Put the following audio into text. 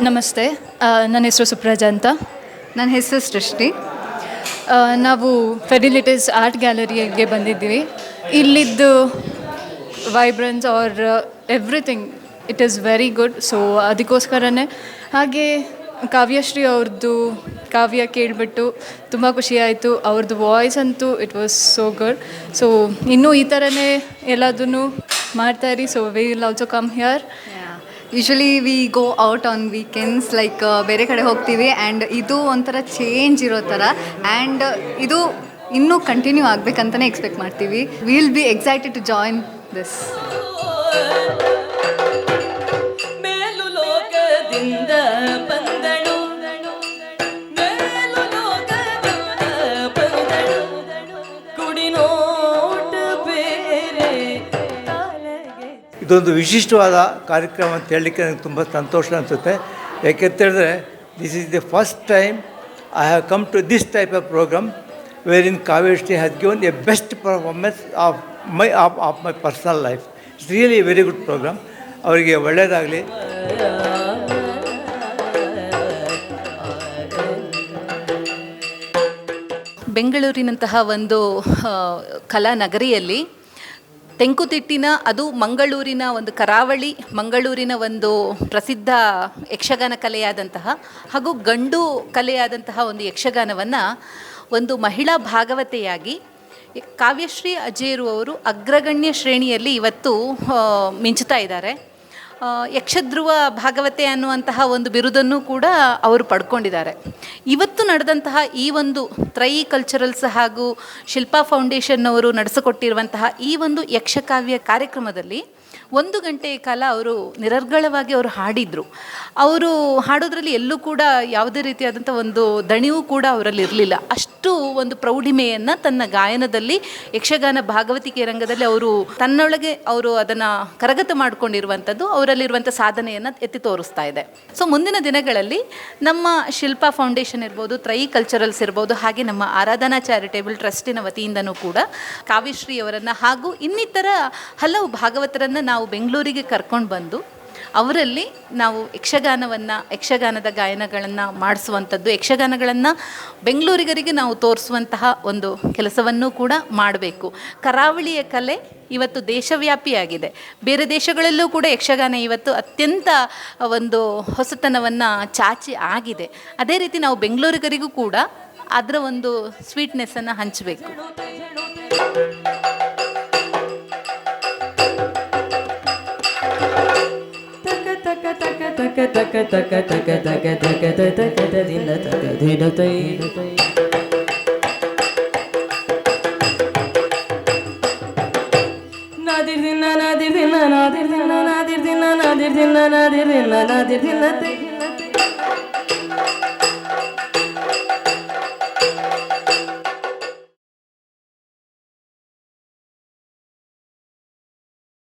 ನಮಸ್ತೆ. ನನ್ನ ಹೆಸರು ಸುಪ್ರಜಾ ಅಂತ. ನನ್ನ ಹೆಸರು ಸೃಷ್ಟಿ. ನಾವು ಫೆಡಿಲಿಟೀಸ್ ಆರ್ಟ್ ಗ್ಯಾಲರಿಗೆ ಬಂದಿದ್ದೀವಿ. ಇಲ್ಲಿದ್ದು vibrance are everything it is very good. So ಅದಕ್ಕೋಸ್ಕರನೇ. ಹಾಗೆ ಕಾವ್ಯಶ್ರೀ ಅವ್ರದ್ದು ಕಾವ್ಯ ಕೇಳಿಬಿಟ್ಟು ತುಂಬ ಖುಷಿಯಾಯಿತು. ಅವ್ರದ್ದು ವಾಯ್ಸ್ ಅಂತೂ it was so good. So ಇನ್ನೂ ಈ ಥರನೇ ಎಲ್ಲದನ್ನು ಮಾಡ್ತಾಯಿರಿ. So we will also come here. Usually we go out on weekends, like ಬೇರೆ ಕಡೆ ಹೋಗ್ತೀವಿ. ಆ್ಯಂಡ್ ಇದು ಒಂಥರ ಚೇಂಜ್ ಇರೋ ಥರ. ಆ್ಯಂಡ್ ಇದು ಇನ್ನೂ ಕಂಟಿನ್ಯೂ ಆಗಬೇಕಂತಲೇ ಎಕ್ಸ್ಪೆಕ್ಟ್ ಮಾಡ್ತೀವಿ. We will be excited to join this. ಇದೊಂದು ವಿಶಿಷ್ಟವಾದ ಕಾರ್ಯಕ್ರಮ ಅಂತ ಹೇಳಲಿಕ್ಕೆ ನನಗೆ ತುಂಬ ಸಂತೋಷ ಅನಿಸುತ್ತೆ. ಯಾಕೆಂತೇಳಿದ್ರೆ this is the first time I have come to this type of program where in Kavyashree has given a best performance of my personal life. It's really very good program. ಅವರಿಗೆ ಒಳ್ಳೆಯದಾಗಲಿ. ಬೆಂಗಳೂರಿನಂತಹ ಒಂದು ಕಲಾ ನಗರಿಯಲ್ಲಿ ತೆಂಕುತಿಟ್ಟಿನ, ಅದು ಮಂಗಳೂರಿನ ಒಂದು ಕರಾವಳಿ, ಮಂಗಳೂರಿನ ಒಂದು ಪ್ರಸಿದ್ಧ ಯಕ್ಷಗಾನ ಕಲೆಯಾದಂತಹ ಹಾಗೂ ಗಂಡು ಕಲೆಯಾದಂತಹ ಒಂದು ಯಕ್ಷಗಾನವನ್ನು ಒಂದು ಮಹಿಳಾ ಭಾಗವತೆಯಾಗಿ ಕಾವ್ಯಶ್ರೀ ಅಜೇರು ಅವರು ಅಗ್ರಗಣ್ಯ ಶ್ರೇಣಿಯಲ್ಲಿ ಇವತ್ತು ಮಿಂಚುತ್ತಾ ಇದ್ದಾರೆ. ಯಕ್ಷಧ್ರುವ ಭಾಗವತೆ ಅನ್ನುವಂತಹ ಒಂದು ಬಿರುದನ್ನು ಕೂಡ ಅವರು ಪಡ್ಕೊಂಡಿದ್ದಾರೆ. ಇವತ್ತು ನಡೆದಂತಹ ಈ ಒಂದು ತ್ರಯಿ ಕಲ್ಚರಲ್ಸ್ ಹಾಗೂ ಶಿಲ್ಪಾ ಫೌಂಡೇಶನ್ ಅವರು ನಡೆಸಿಕೊಟ್ಟಿರುವಂತಹ ಈ ಒಂದು ಯಕ್ಷಕಾವ್ಯ ಕಾರ್ಯಕ್ರಮದಲ್ಲಿ 1 ಗಂಟೆಯ ಕಾಲ ಅವರು ನಿರರ್ಗಳವಾಗಿ ಅವರು ಹಾಡಿದರು. ಅವರು ಹಾಡೋದ್ರಲ್ಲಿ ಎಲ್ಲೂ ಕೂಡ ಯಾವುದೇ ರೀತಿಯಾದಂಥ ಒಂದು ದಣಿವು ಕೂಡ ಅವರಲ್ಲಿ ಇರಲಿಲ್ಲ. ಅಷ್ಟು ಒಂದು ಪ್ರೌಢಿಮೆಯನ್ನು ತನ್ನ ಗಾಯನದಲ್ಲಿ, ಯಕ್ಷಗಾನ ಭಾಗವತಿಕೆ ರಂಗದಲ್ಲಿ ಅವರು ತನ್ನೊಳಗೆ ಅವರು ಅದನ್ನು ಕರಗತ ಮಾಡಿಕೊಂಡಿರುವಂಥದ್ದು ಅವರಲ್ಲಿರುವಂಥ ಸಾಧನೆಯನ್ನು ಎತ್ತಿ ತೋರಿಸ್ತಾ ಇದೆ. ಸೊ ಮುಂದಿನ ದಿನಗಳಲ್ಲಿ ನಮ್ಮ ಶಿಲ್ಪಾ ಫೌಂಡೇಶನ್ ಇರ್ಬೋದು, ತ್ರಯಿ ಕಲ್ಚರಲ್ಸ್ ಇರ್ಬೋದು, ಹಾಗೆ ನಮ್ಮ ಆರಾಧನಾ ಚಾರಿಟೇಬಲ್ ಟ್ರಸ್ಟಿನ ವತಿಯಿಂದನೂ ಕೂಡ ಕಾವ್ಯಶ್ರೀ ಅವರನ್ನು ಹಾಗೂ ಇನ್ನಿತರ ಹಲವು ಭಾಗವತರನ್ನು ನಾವು ಬೆಂಗಳೂರಿಗೆ ಕರ್ಕೊಂಡು ಬಂದು ಅವರಲ್ಲಿ ನಾವು ಯಕ್ಷಗಾನದ ಗಾಯನಗಳನ್ನು ಮಾಡಿಸುವಂಥದ್ದು, ಯಕ್ಷಗಾನಗಳನ್ನು ಬೆಂಗಳೂರಿಗರಿಗೆ ನಾವು ತೋರಿಸುವಂತಹ ಒಂದು ಕೆಲಸವನ್ನು ಕೂಡ ಮಾಡಬೇಕು. ಕರಾವಳಿಯ ಕಲೆ ಇವತ್ತು ದೇಶವ್ಯಾಪಿಯಾಗಿದೆ. ಬೇರೆ ದೇಶಗಳಲ್ಲೂ ಕೂಡ ಯಕ್ಷಗಾನ ಇವತ್ತು ಅತ್ಯಂತ ಒಂದು ಹೊಸತನವನ್ನು ಚಾಚಿ ಆಗಿದೆ. ಅದೇ ರೀತಿ ನಾವು ಬೆಂಗಳೂರಿಗರಿಗೂ ಕೂಡ ಅದರ ಒಂದು ಸ್ವೀಟ್ನೆಸ್ಸನ್ನು ಹಂಚಬೇಕು. ತಕ ತಕ ತಕ ತಕ ತಕ ತಕ ತಕ ದಿನ ತಕ ದಿನ ತೈ ನಾದಿರ್ ದಿನ ನಾದಿರ್ ದಿನ ನಾದಿರ್ ದಿನ ನಾದಿರ್ ದಿನ ನಾದಿರ್ ದಿನ ನಾದಿರ್ ದಿನ ನಾದಿರ್ ದಿನ ತೈ